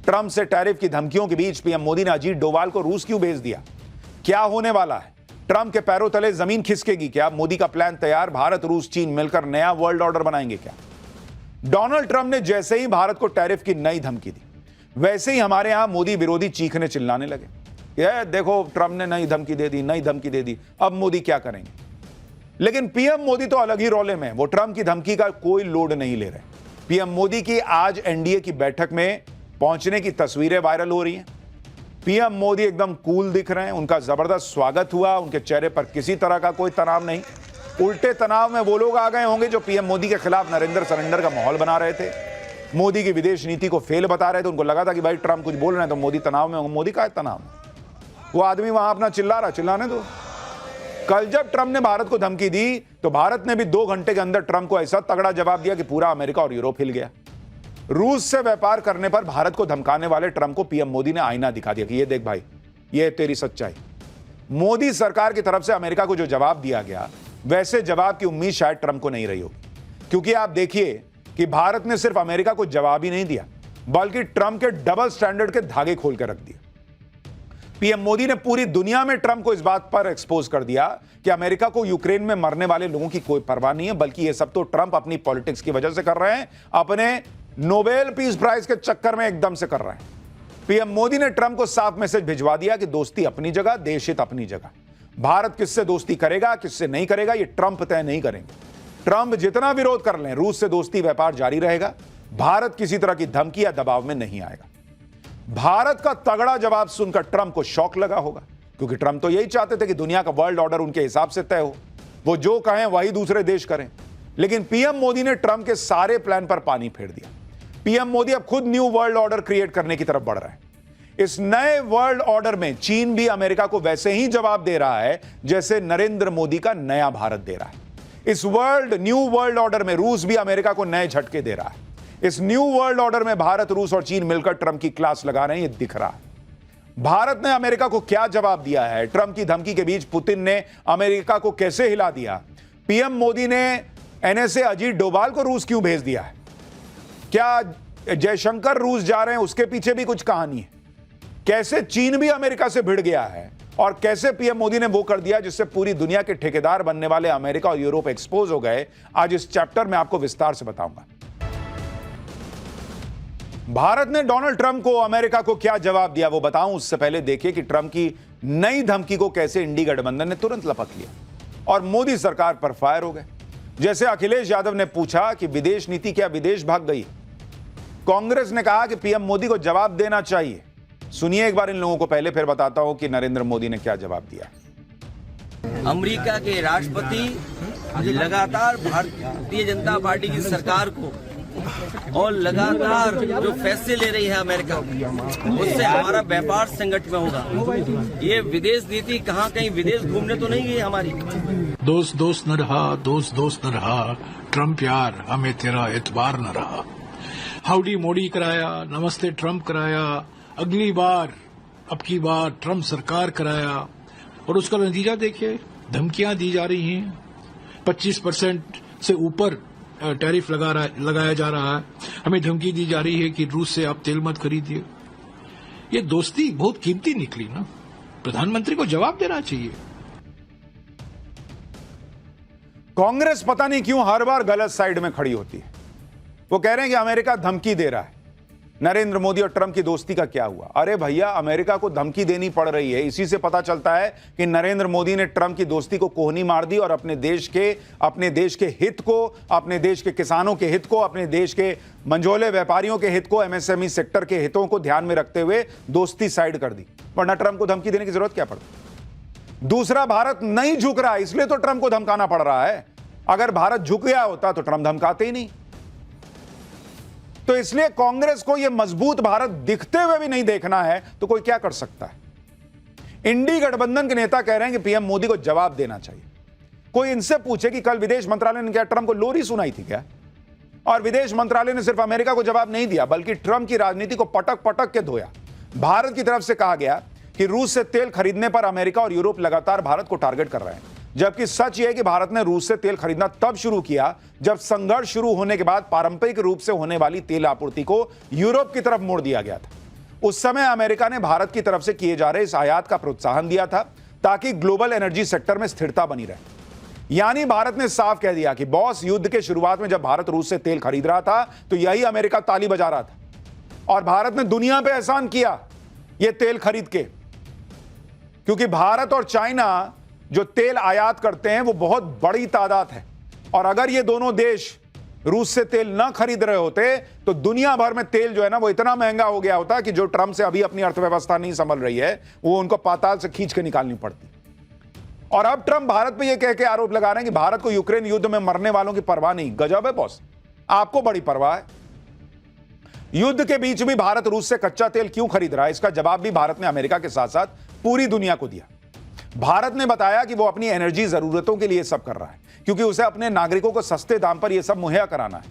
Trump से tariff की धमकियों के बीच पीएम मोदी ने अजीत डोभाल को रूस क्यों भेज दिया? क्या होने वाला है? ट्रंप के पैरों तले जमीन खिसकेगी क्या? मोदी का प्लान तैयार, भारत रूस चीन मिलकर नया वर्ल्ड ऑर्डर बनाएंगे क्या? डोनाल्ड ट्रंप ने जैसे ही भारत को टैरिफ की नई धमकी दी, वैसे ही हमारे यहां मोदी विरोधी चीखने चिल्लाने लगे। ये देखो, ट्रंप ने नई धमकी दे दी, नई धमकी दे दी, अब मोदी क्या करेंगे? लेकिन पीएम मोदी तो अलग ही रोले में, वो ट्रंप की धमकी का कोई लोड नहीं ले रहे। पीएम मोदी की आज एनडीए की बैठक में पहुंचने की तस्वीरें वायरल हो रही हैं। पीएम मोदी एकदम कूल दिख रहे हैं, उनका जबरदस्त स्वागत हुआ, उनके चेहरे पर किसी तरह का कोई तनाव नहीं। उल्टे तनाव में वो लोग आ गए होंगे जो पीएम मोदी के खिलाफ नरेंद्र सरेंडर का माहौल बना रहे थे, मोदी की विदेश नीति को फेल बता रहे थे। उनको लगा था कि भाई ट्रंप कुछ बोल रहे हैं तो मोदी तनाव में होंगे। मोदी का है तनाव? वो आदमी वहां अपना चिल्ला रहा, चिल्लाने दो। कल जब ट्रंप ने भारत को धमकी दी तो भारत ने भी 2 घंटे के अंदर ट्रंप को ऐसा तगड़ा जवाब दिया कि पूरा अमेरिका और यूरोप हिल गया। रूस से व्यापार करने पर भारत को धमकाने वाले ट्रंप को पीएम मोदी ने आईना दिखा दिया कि ये देख भाई, ये तेरी सच्चाई। मोदी सरकार की तरफ से अमेरिका को जो जवाब दिया गया, वैसे जवाब की उम्मीद शायद ट्रंप को नहीं रही होगी, क्योंकि आप देखिए कि भारत ने सिर्फ अमेरिका को जवाब ही नहीं दिया, बल्कि ट्रंप के डबल स्टैंडर्ड के धागे खोल कर रख दिए। पीएम मोदी ने पूरी दुनिया में ट्रंप को इस बात पर एक्सपोज कर दिया कि अमेरिका को यूक्रेन में मरने वाले लोगों की कोई परवाह नहीं है, बल्कि ये सब तो ट्रंप अपनी पॉलिटिक्स की वजह से कर रहे हैं, अपने नोबेल पीस प्राइज के चक्कर में एकदम से कर रहे हैं। पीएम मोदी ने ट्रंप को साफ मैसेज भिजवा दिया कि दोस्ती अपनी जगह, देश हित अपनी जगह। भारत किससे दोस्ती करेगा, किससे नहीं करेगा, ये ट्रंप तय नहीं करेंगे। ट्रंप जितना विरोध कर लें, रूस से दोस्ती व्यापार जारी रहेगा। भारत किसी तरह की धमकी या दबाव में नहीं आएगा। भारत का तगड़ा जवाब सुनकर ट्रंप को शॉक लगा होगा, क्योंकि ट्रंप तो यही चाहते थे कि दुनिया का वर्ल्ड ऑर्डर उनके हिसाब से तय हो, वो जो कहें वही दूसरे देश करें। लेकिन पीएम मोदी ने ट्रंप के सारे प्लान पर पानी फेर दिया। पीएम मोदी अब खुद न्यू वर्ल्ड ऑर्डर क्रिएट करने की तरफ बढ़ रहे हैं। इस नए वर्ल्ड ऑर्डर में चीन भी अमेरिका को वैसे ही जवाब दे रहा है जैसे नरेंद्र मोदी का नया भारत दे रहा है। इस न्यू वर्ल्ड ऑर्डर में रूस भी अमेरिका को नए झटके दे रहा है। इस न्यू वर्ल्ड ऑर्डर में भारत, रूस और चीन मिलकर ट्रंप की क्लास लगा रहे हैं, ये दिख रहा है। भारत ने अमेरिका को क्या जवाब दिया है? ट्रंप की धमकी के बीच पुतिन ने अमेरिका को कैसे हिला दिया? पीएम मोदी ने एनएसए अजीत डोभाल को रूस क्यों भेज दिया है? क्या जयशंकर रूस जा रहे हैं, उसके पीछे भी कुछ कहानी है? कैसे चीन भी अमेरिका से भिड़ गया है और कैसे पीएम मोदी ने वो कर दिया जिससे पूरी दुनिया के ठेकेदार बनने वाले अमेरिका और यूरोप एक्सपोज हो गए? आज इस चैप्टर में आपको विस्तार से बताऊंगा। भारत ने डोनाल्ड ट्रंप को, अमेरिका को क्या जवाब दिया वो बताऊं, उससे पहले देखिए कि ट्रंप की नई धमकी को कैसे इंडी गठबंधन ने तुरंत लपक लिया और मोदी सरकार पर फायर हो गए। जैसे अखिलेश यादव ने पूछा कि विदेश नीति क्या विदेश भाग गई, कांग्रेस ने कहा कि पीएम मोदी को जवाब देना चाहिए। सुनिए एक बार इन लोगों को, पहले फिर बताता हूं कि नरेंद्र मोदी ने क्या जवाब दिया। अमेरिका के राष्ट्रपति लगातार भारतीय जनता पार्टी की सरकार को और लगातार जो फैसले ले रही है अमेरिका, उससे हमारा व्यापार संकट में होगा। ये विदेश नीति कहाँ कहीं विदेश घूमने तो नहीं गई हमारी। दोस्त दोस्त न रहा, दोस्त दोस्त न रहा, ट्रंप यार हमें तेरा एतबार न रहा। हाउडी मोदी कराया, नमस्ते ट्रंप कराया, अगली बार अब की बार ट्रंप सरकार कराया, और उसका नतीजा देखिए, धमकियां दी जा रही हैं। 25% से ऊपर टैरिफ लगाया जा रहा है। हमें धमकी दी जा रही है कि रूस से आप तेल मत खरीदिए। ये दोस्ती बहुत कीमती निकली ना। प्रधानमंत्री को जवाब देना चाहिए। कांग्रेस पता नहीं क्यों हर बार गलत साइड में खड़ी होती है। वो कह रहे हैं कि अमेरिका धमकी दे रहा है। नरेंद्र मोदी और ट्रंप की दोस्ती का क्या हुआ? अरे भैया, अमेरिका को धमकी देनी पड़ रही है। इसी से पता चलता है कि नरेंद्र मोदी ने ट्रंप की दोस्ती को कोहनी मार दी और अपने देश के हित को, अपने देश के किसानों के हित को, अपने देश के मंझोले व्यापारियों के हित को, एमएसएमई सेक्टर के हितों को ध्यान में रखते हुए दोस्ती साइड कर दी। वरना ट्रंप को धमकी देने की जरूरत क्या पड़ती? दूसरा, भारत नहीं झुक रहा, इसलिए तो ट्रंप को धमकाना पड़ रहा है। अगर भारत झुक गया होता तो ट्रंप धमकाते ही नहीं। तो इसलिए कांग्रेस को यह मजबूत भारत दिखते हुए भी नहीं देखना है तो कोई क्या कर सकता है? इंडी गठबंधन के नेता कह रहे हैं कि पीएम मोदी को जवाब देना चाहिए। कोई इनसे पूछे कि कल विदेश मंत्रालय ने क्या ट्रंप को लोरी सुनाई थी क्या? और विदेश मंत्रालय ने सिर्फ अमेरिका को जवाब नहीं दिया, बल्कि ट्रंप की राजनीति को पटक पटक के धोया। भारत की तरफ से कहा गया कि रूस से तेल खरीदने पर अमेरिका और यूरोप लगातार भारत को टारगेट कर रहे हैं, जबकि सच यह है कि भारत ने रूस से तेल खरीदना तब शुरू किया जब संघर्ष शुरू होने के बाद पारंपरिक रूप से होने वाली तेल आपूर्ति को यूरोप की तरफ मोड़ दिया गया था। उस समय अमेरिका ने भारत की तरफ से किए जा रहे इस आयात का प्रोत्साहन दिया था ताकि ग्लोबल एनर्जी सेक्टर में स्थिरता बनी रहे। यानी भारत ने साफ कह दिया कि बॉस, युद्ध के शुरुआत में जब भारत रूस से तेल खरीद रहा था तो यही अमेरिका ताली बजा रहा था, और भारत ने दुनिया पे एहसान किया यह तेल खरीद के, क्योंकि भारत और चाइना जो तेल आयात करते हैं वो बहुत बड़ी तादाद है, और अगर ये दोनों देश रूस से तेल ना खरीद रहे होते तो दुनिया भर में तेल जो है ना वो इतना महंगा हो गया होता कि जो ट्रंप से अभी अपनी अर्थव्यवस्था नहीं संभल रही है वो उनको पाताल से खींच के निकालनी पड़ती। और अब ट्रंप भारत पे ये कह के आरोप लगा रहे हैं कि भारत को यूक्रेन युद्ध में मरने वालों की परवाह नहीं। गजब है बॉस, आपको बड़ी परवाह है। युद्ध के बीच भी भारत रूस से कच्चा तेल क्यों खरीद रहा है, इसका जवाब भी भारत ने अमेरिका के साथ साथ पूरी दुनिया को दिया। भारत ने बताया कि वो अपनी एनर्जी जरूरतों के लिए सब कर रहा है क्योंकि उसे अपने नागरिकों को सस्ते दाम पर यह सब मुहैया कराना है।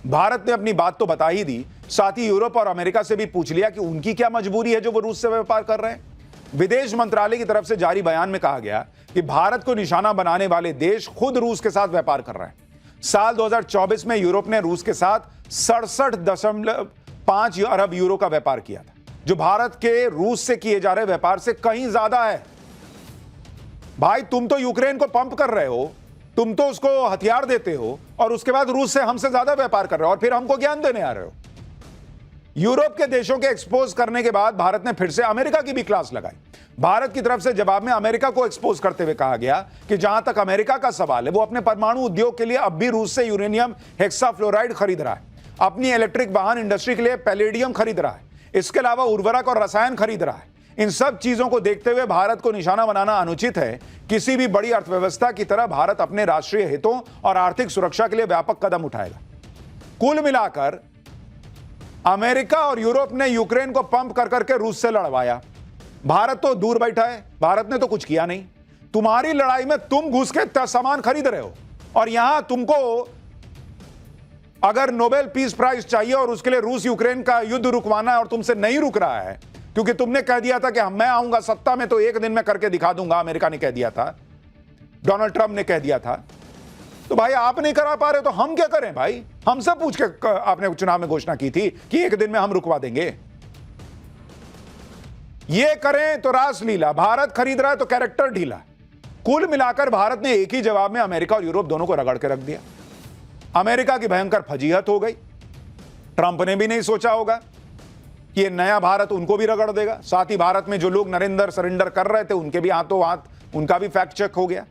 भारत ने अपनी बात तो बता ही दी, साथ ही यूरोप और अमेरिका से भी पूछ लिया कि उनकी क्या मजबूरी है जो वो रूस से व्यापार कर रहे हैं। विदेश मंत्रालय की तरफ से जारी बयान में कहा गया कि भारत को निशाना बनाने वाले देश खुद रूस के साथ व्यापार कर रहे हैं। साल 2024 में यूरोप ने रूस के साथ 67.5 अरब यूरो का व्यापार किया था, जो भारत के रूस से किए जा रहे व्यापार से कहीं ज्यादा है। भाई, तुम तो यूक्रेन को पंप कर रहे हो, तुम तो उसको हथियार देते हो और उसके बाद रूस से हमसे ज्यादा व्यापार कर रहे हो और फिर हमको ज्ञान देने आ रहे हो। यूरोप के देशों के एक्सपोज करने के बाद भारत ने फिर से अमेरिका की भी क्लास लगाई। भारत की तरफ से जवाब में अमेरिका को एक्सपोज करते हुए कहा गया कि जहां तक अमेरिका का सवाल है वो अपने परमाणु उद्योग के लिए अब भी रूस से यूरेनियम हेक्साफ्लोराइड खरीद रहा है, अपनी इलेक्ट्रिक वाहन इंडस्ट्री के लिए पैलेडियम खरीद रहा है, इसके अलावा उर्वरक और रसायन खरीद रहा है। इन सब चीजों को देखते हुए भारत को निशाना बनाना अनुचित है। किसी भी बड़ी अर्थव्यवस्था की तरह भारत अपने राष्ट्रीय हितों और आर्थिक सुरक्षा के लिए व्यापक कदम उठाएगा। कुल मिलाकर अमेरिका और यूरोप ने यूक्रेन को पंप कर करके रूस से लड़वाया। भारत तो दूर बैठा है, भारत ने तो कुछ किया नहीं। तुम्हारी लड़ाई में तुम घुस के सामान खरीद रहे हो और यहां तुमको अगर नोबेल पीस प्राइज चाहिए और उसके लिए रूस यूक्रेन का युद्ध रुकवाना है और तुमसे नहीं रुक रहा है क्योंकि तुमने कह दिया था कि मैं आऊंगा सत्ता में तो एक दिन में करके दिखा दूंगा, अमेरिका ने कह दिया था, डोनाल्ड ट्रंप ने कह दिया था, तो भाई आप नहीं करा पा रहे तो हम क्या करें भाई? हमसे पूछ के आपने चुनाव में घोषणा की थी कि एक दिन में हम रुकवा देंगे। ये करें तो रासलीला, भारत खरीद रहा है तो कैरेक्टर ढीला। कुल मिलाकर भारत ने एक ही जवाब में अमेरिका और यूरोप दोनों को रगड़ के रख दिया। अमेरिका की भयंकर फजीहत हो गई। ट्रंप ने भी नहीं सोचा होगा कि ये नया भारत उनको भी रगड़ देगा। साथ ही भारत में जो लोग नरेंद्र सरेंडर कर रहे थे उनके भी हाथों हाथ उनका भी फैक्ट चेक हो गया।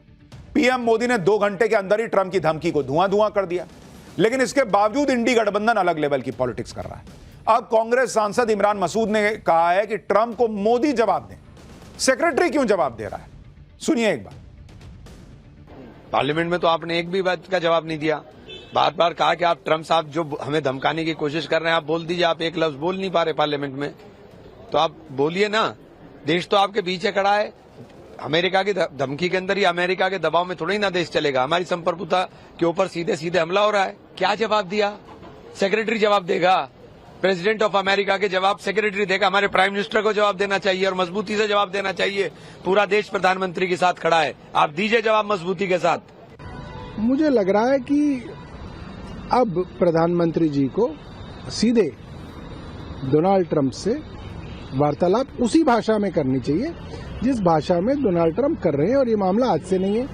पीएम मोदी ने 2 घंटे के अंदर ही ट्रंप की धमकी को धुआं धुआं कर दिया, लेकिन इसके बावजूद इंडी गठबंधन अलग लेवल की पॉलिटिक्स कर रहा है। अब कांग्रेस सांसद इमरान मसूद ने कहा है कि ट्रंप को मोदी जवाब दें। सेक्रेटरी क्यों जवाब दे रहा है? सुनिए एक बार। पार्लियामेंट में तो आपने एक भी बात का जवाब नहीं दिया। बार बार कहा कि आप ट्रंप साहब जो हमें धमकाने की कोशिश कर रहे हैं आप बोल दीजिए। आप एक लफ्ज बोल नहीं पा रहे पार्लियामेंट में, तो आप बोलिए ना। देश तो आपके पीछे खड़ा है। अमेरिका की धमकी के अंदर ही, अमेरिका के दबाव में थोड़ा ही ना देश चलेगा। हमारी संप्रभुता के ऊपर सीधे सीधे हमला हो रहा है। क्या जवाब दिया? सेक्रेटरी जवाब देगा। प्रेसिडेंट ऑफ अमेरिका के जवाब सेक्रेटरी देगा। हमारे प्राइम मिनिस्टर को जवाब देना चाहिए और मजबूती से जवाब देना चाहिए। पूरा देश प्रधानमंत्री के साथ खड़ा है, आप दीजिए जवाब मजबूती के साथ। मुझे लग रहा है कि अब प्रधानमंत्री जी को सीधे डोनाल्ड ट्रंप से वार्तालाप उसी भाषा में करनी चाहिए जिस भाषा में डोनाल्ड ट्रंप कर रहे हैं, और ये मामला आज से नहीं है।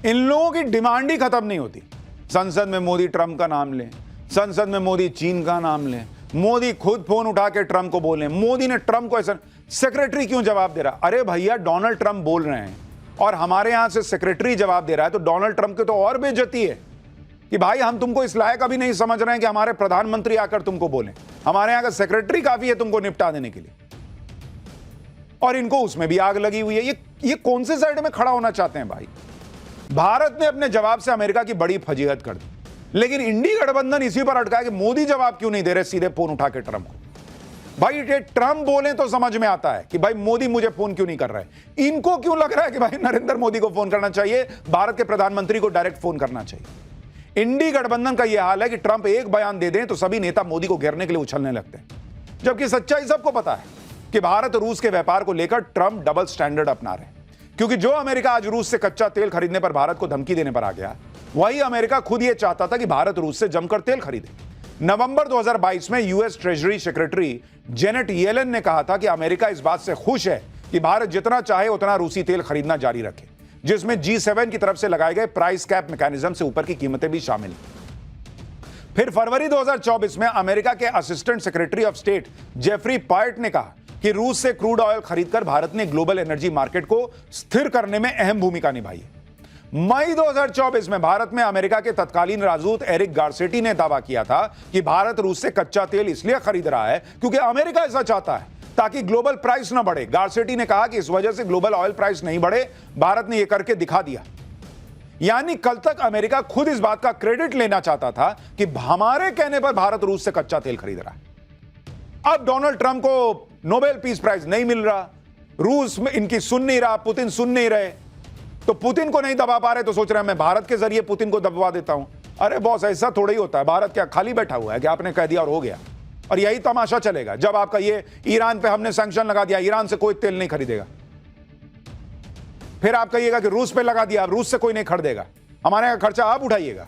इन लोगों की डिमांड ही खत्म नहीं होती। संसद में मोदी ट्रंप का नाम लें, संसद में मोदी चीन का नाम लें, मोदी खुद फोन उठा के ट्रंप को बोले, मोदी ने ट्रंप को ऐसा। सेक्रेटरी क्यों जवाब दे रहा? अरे भैया, डोनाल्ड ट्रंप बोल रहे हैं और हमारे यहां से सेक्रेटरी जवाब दे रहा है, तो डोनाल्ड ट्रंप की तो और बेइज्जती है कि भाई हम तुमको इस लायक अभी नहीं समझ रहे हैं कि हमारे प्रधानमंत्री आकर तुमको बोले। हमारे यहां का सेक्रेटरी काफी है तुमको निपटा देने के लिए। और इनको उसमें भी आग लगी हुई है। ये कौन से साइड में खड़ा होना चाहते हैं भाई? भारत ने अपने जवाब से अमेरिका की बड़ी फजीहत कर दी, लेकिन इंडी गठबंधन इसी पर अटका है कि मोदी जवाब क्यों नहीं दे रहे सीधे फोन उठा के ट्रंप को। भाई ये ट्रंप बोले तो समझ में आता है कि भाई मोदी मुझे फोन क्यों नहीं कर रहा है। इनको क्यों लग रहा है कि भाई नरेंद्र मोदी को फोन करना चाहिए, भारत के प्रधानमंत्री को डायरेक्ट फोन करना चाहिए। इंडी गठबंधन का यह हाल है कि ट्रंप एक बयान दे दें तो सभी नेता मोदी को घेरने के लिए उछलने लगते हैं, जबकि सच्चाई सबको पता है कि भारत रूस के व्यापार को लेकर ट्रंप डबल स्टैंडर्ड अपना रहे हैं। क्योंकि जो अमेरिका आज रूस से कच्चा तेल खरीदने पर भारत को धमकी देने पर आ गया, वही अमेरिका खुद यह चाहता था कि भारत रूस से जमकर तेल खरीदे। नवंबर 2022 में US treasury secretary Janet Yellen ने कहा था कि अमेरिका इस बात से खुश है कि भारत जितना चाहे उतना रूसी तेल खरीदना जारी रखे, जिसमें G7 की तरफ से लगाए गए प्राइस कैप मैकेनिज्म से ऊपर की कीमतें भी शामिल हैं। फिर फरवरी 2024 में अमेरिका के assistant secretary of state Jeffrey Pyatt ने कहा कि रूस से क्रूड ऑयल खरीदकर भारत ने ग्लोबल एनर्जी मार्केट को स्थिर करने में अहम भूमिका निभाई है। मई 2024 में भारत में अमेरिका के तत्कालीन राजदूत एरिक गार्सेटी ने दावा किया था कि भारत रूस से कच्चा तेल इसलिए खरीद रहा है क्योंकि अमेरिका ऐसा चाहता है ताकि ग्लोबल प्राइस ना बढ़े। गार्सेटी ने कहा कि इस वजह से ग्लोबल ऑयल प्राइस नहीं बढ़े, भारत ने यह करके दिखा दिया। यानी कल तक अमेरिका खुद इस बात का क्रेडिट लेना चाहता था कि हमारे कहने पर भारत रूस से कच्चा तेल खरीद रहा है। अब डोनाल्ड ट्रंप को नोबेल पीस प्राइज नहीं मिल रहा, रूस में इनकी सुन नहीं रहा, पुतिन सुन नहीं रहे, तो पुतिन को नहीं दबा पा रहे तो सोच रहे हैं मैं भारत के जरिए पुतिन को दबवा देता हूं। अरे बॉस, ऐसा थोड़ा ही होता है। भारत क्या खाली बैठा हुआ है कि आपने कह दिया और हो गया? और यही तमाशा चलेगा जब आपका ये ईरान पे हमने सैंक्शन लगा दिया, ईरान से कोई तेल नहीं खरीदेगा। फिर आप कहिएगा कि रूस पे लगा दिया, अब रूस से कोई नहीं खरीदेगा, हमारे यहां खर्चा आप उठाइएगा।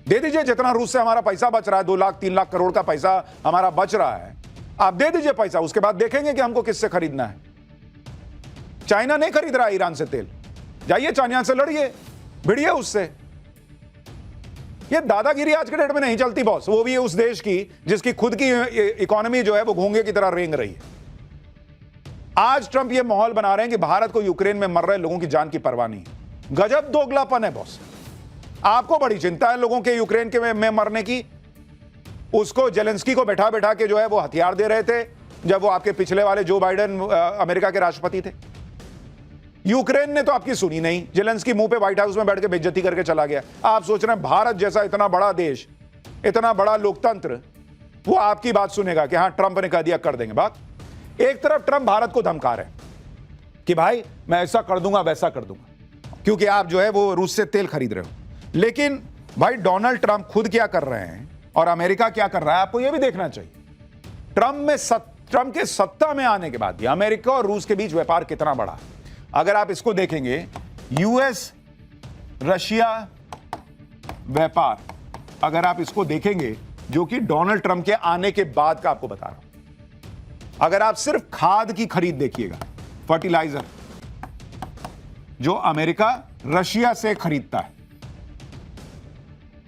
दे दीजिए जितना रूस से हमारा पैसा बच रहा है, 2 लाख 3 लाख करोड़ का पैसा हमारा बच रहा है, आप दे दीजिए पैसा, उसके बाद देखेंगे कि हमको किससे खरीदना है। चाइना नहीं खरीद रहा है ईरान से तेल, जाइए चाइना से लड़िए, भिड़िए उससे। ये दादागिरी आज के डेट में नहीं चलती बॉस, वो भी उस देश की जिसकी खुद की इकोनॉमी जो है वो घोंगे की तरह रेंग रही है। आज ट्रंप ये माहौल बना रहे हैं कि भारत को यूक्रेन में मर रहे लोगों की जान की परवाह नहीं है। गजब दोगलापन है बॉस। आपको बड़ी चिंता है लोगों के यूक्रेन के में मरने की। उसको जेलेंस्की को बैठा बैठा के जो है वो हथियार दे रहे थे जब वो आपके पिछले वाले जो बाइडेन अमेरिका के राष्ट्रपति थे। यूक्रेन ने तो आपकी सुनी नहीं, जेलेंस्की मुंह पे व्हाइट हाउस में बैठ के बेइज्जती करके चला गया। आप सोच रहे हैं भारत जैसा इतना बड़ा देश, इतना बड़ा लोकतंत्र, वो आपकी बात सुनेगा कि हां ट्रंप ने कह दिया कर देंगे बात। एक तरफ ट्रंप भारत को धमका रहे हैं कि भाई मैं ऐसा कर दूंगा वैसा कर दूंगा क्योंकि आप जो है वो रूस से तेल खरीद रहे हो, लेकिन भाई डोनाल्ड ट्रंप खुद क्या कर रहे हैं और अमेरिका क्या कर रहा है आपको यह भी देखना चाहिए। ट्रंप के सत्ता में आने के बाद अमेरिका और रूस के बीच व्यापार कितना बढ़ा, अगर आप इसको देखेंगे, यूएस रशिया व्यापार, अगर आप इसको देखेंगे जो कि डोनाल्ड ट्रंप के आने के बाद का आपको बता रहा हूं, अगर आप सिर्फ खाद की खरीद देखिएगा, फर्टिलाइजर जो अमेरिका रशिया से खरीदता है,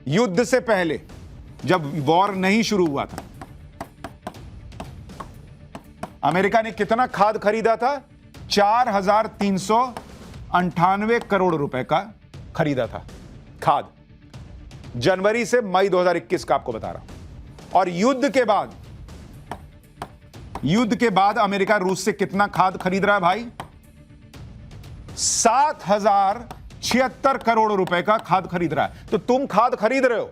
युद्ध से पहले जब वॉर नहीं शुरू हुआ था, अमेरिका ने कितना खाद खरीदा था? 4,398 करोड़ रुपए का खरीदा था खाद, जनवरी से मई 2021 का आपको बता रहा हूं। और युद्ध के बाद अमेरिका रूस से कितना खाद खरीद रहा है भाई? 7,076 करोड़ रुपए का खाद खरीद रहा है। तो तुम खाद खरीद रहे हो,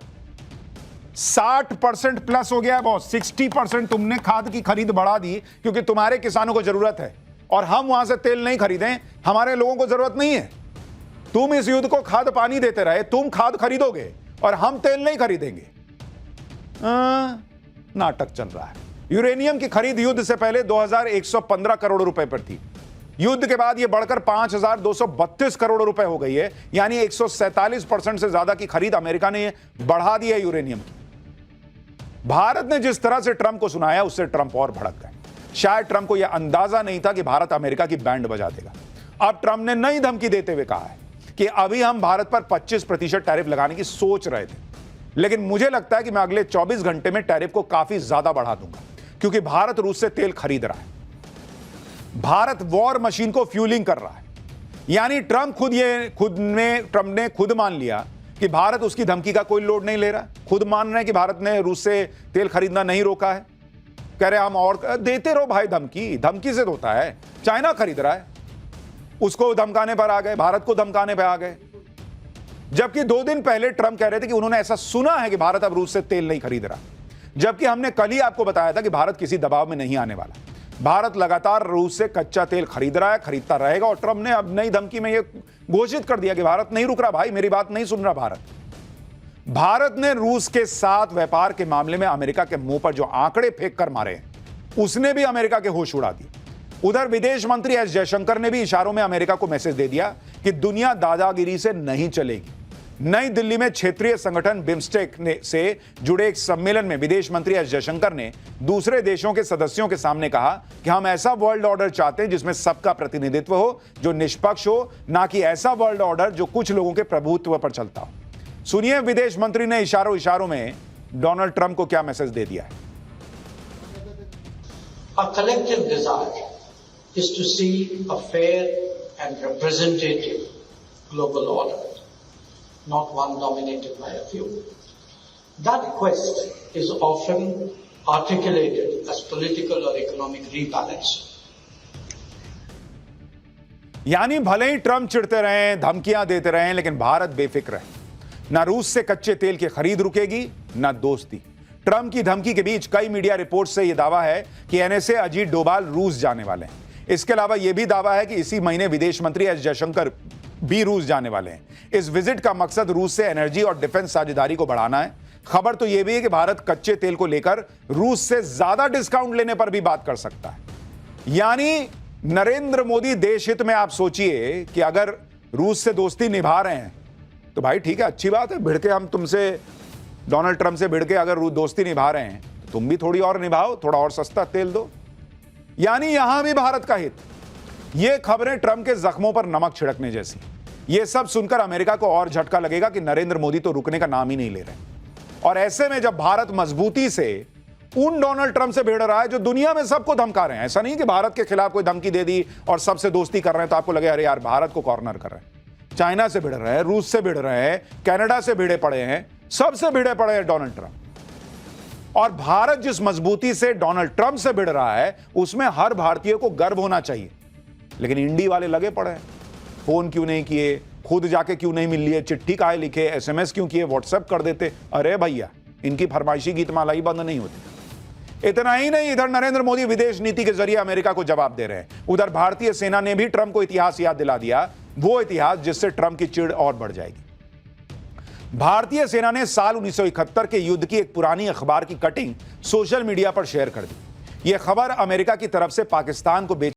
60% प्लस हो गया है बॉस। 60% तुमने खाद की खरीद बढ़ा दी क्योंकि तुम्हारे किसानों को जरूरत है और हम वहां से तेल नहीं खरीदें, हमारे लोगों को जरूरत नहीं है। तुम इस युद्ध को खाद पानी देते रहे, तुम खाद खरीदोगे और हम तेल नहीं खरीदेंगे। नाटक चल रहा है। यूरेनियम की खरीद युद्ध से पहले 2,115 करोड़ रुपए पर थी, युद्ध के बाद यह बढ़कर 5,232 करोड़ रुपए हो गई है, यानी 147% से ज्यादा की खरीद अमेरिका ने बढ़ा दी है यूरेनियम की। भारत ने जिस तरह से ट्रंप को सुनाया उससे ट्रंप और भड़क गए। शायद ट्रंप को यह अंदाजा नहीं था कि भारत अमेरिका की बैंड बजा देगा। अब ट्रंप ने नई धमकी देते हुए कहा है कि अभी हम भारत पर 25% टैरिफ लगाने की सोच रहे थे, लेकिन मुझे लगता है कि मैं अगले 24 घंटे में टैरिफ को काफी ज्यादा बढ़ा दूंगा क्योंकि भारत रूस से तेल खरीद रहा है। भारत वॉर मशीन को फ्यूलिंग कर रहा है। यानी ट्रंप ने खुद मान लिया कि भारत उसकी धमकी का कोई लोड नहीं ले रहा। खुद मान रहे हैं कि भारत ने रूस से तेल खरीदना नहीं रोका है। कह रहे हम और देते रहो भाई, धमकी से होता है। चाइना खरीद रहा है, उसको धमकाने पर आ गए, भारत को धमकाने पर आ गए। जबकि 2 दिन पहले ट्रंप कह रहे थे कि उन्होंने ऐसा सुना है कि भारत अब रूस से तेल नहीं खरीद रहा, जबकि हमने कल ही आपको बताया था कि भारत किसी दबाव में नहीं आने वाला। भारत लगातार रूस से कच्चा तेल खरीद रहा है, खरीदता रहेगा। और ट्रंप ने अब नई धमकी में यह घोषित कर दिया कि भारत नहीं रुक रहा भाई, मेरी बात नहीं सुन रहा भारत ने रूस के साथ व्यापार के मामले में अमेरिका के मुंह पर जो आंकड़े फेंक कर मारे हैं, उसने भी अमेरिका के होश उड़ा दिए। उधर विदेश मंत्री एस जयशंकर ने भी इशारों में अमेरिका को मैसेज दे दिया कि दुनिया दादागिरी से नहीं चलेगी। नई दिल्ली में क्षेत्रीय संगठन बिम्स्टेक से जुड़े एक सम्मेलन में विदेश मंत्री एस जयशंकर ने दूसरे देशों के सदस्यों के सामने कहा कि हम ऐसा वर्ल्ड ऑर्डर चाहते हैं जिसमें सबका प्रतिनिधित्व हो, जो निष्पक्ष हो, ना कि ऐसा वर्ल्ड ऑर्डर जो कुछ लोगों के प्रभुत्व पर चलता हो। सुनिए विदेश मंत्री ने इशारों इशारों में डोनाल्ड ट्रंप को क्या मैसेज दे दिया है। Our collective desire is to see a fair and representative global order, not one dominated by a few. That quest is often articulated as political or economic rebalancing. यानी भले ही Trump चिढ़ते रहें, धमकियां देते रहें, लेकिन भारत बेफिक्र है। ना रूस से कच्चे तेल की खरीद रुकेगी, ना दोस्ती। ट्रंप की धमकी के बीच कई मीडिया रिपोर्ट से यह दावा है कि एनएसए अजीत डोभाल रूस जाने वाले हैं। इसके अलावा यह भी दावा है कि इसी महीने विदेश मंत्री एस जयशंकर भी रूस जाने वाले हैं। इस विजिट का मकसद रूस से एनर्जी और डिफेंस साझेदारी को बढ़ाना है। खबर तो यह भी है कि भारत कच्चे तेल को लेकर रूस से ज्यादा डिस्काउंट लेने पर भी बात कर सकता है। यानी नरेंद्र मोदी देश हित में आप सोचिए कि अगर रूस से दोस्ती निभा रहे हैं तो भाई ठीक है, अच्छी बात है, भिड़ के हम तुमसे, डोनाल्ड ट्रंप से भिड़ के अगर दोस्ती निभा रहे हैं तो तुम भी थोड़ी और निभाओ, थोड़ा और सस्ता तेल दो। यानी यहां भी भारत का हित। ये खबरें ट्रंप के जख्मों पर नमक छिड़कने जैसी। ये सब सुनकर अमेरिका को और झटका लगेगा कि नरेंद्र मोदी तो रुकने का नाम ही नहीं ले रहे। और ऐसे में जब भारत मजबूती से उन डोनाल्ड ट्रंप से भिड़ रहा है जो दुनिया में सबको धमका रहे हैं, ऐसा नहीं कि भारत के खिलाफ कोई धमकी दे दी और सबसे दोस्ती कर रहे हैं तो आपको लगे अरे यार भारत को कॉर्नर कर रहे हैं। चाइना से भिड़ रहे हैं, रूस से भिड़ रहे हैं, कनाडा से भिड़े पड़े हैं, सबसे भिड़े पड़े हैं डोनाल्ड ट्रंप। और भारत जिस मजबूती से डोनाल्ड ट्रंप से भिड़ रहा है उसमें हर भारतीय को गर्व होना चाहिए। लेकिन इंडी वाले लगे पड़े हैं, फोन क्यों नहीं किए, खुद जाके क्यों नहीं मिल लिए, चिट्ठी काहे लिखे, एसएमएस क्यों किए, व्हाट्सएप कर देते। अरे भैया, इनकी फरमाइशी गीतमाला ही बंद नहीं होती। इतना ही नहीं, इधर नरेंद्र मोदी विदेश नीति के जरिए अमेरिका को जवाब दे रहे हैं, उधर भारतीय सेना ने भी ट्रंप को इतिहास याद दिला दिया, वो इतिहास जिससे ट्रंप की चिढ़ और बढ़ जाएगी। भारतीय सेना ने साल 1971 के युद्ध की एक पुरानी अखबार की कटिंग सोशल मीडिया पर शेयर कर दी। यह खबर अमेरिका की तरफ से पाकिस्तान को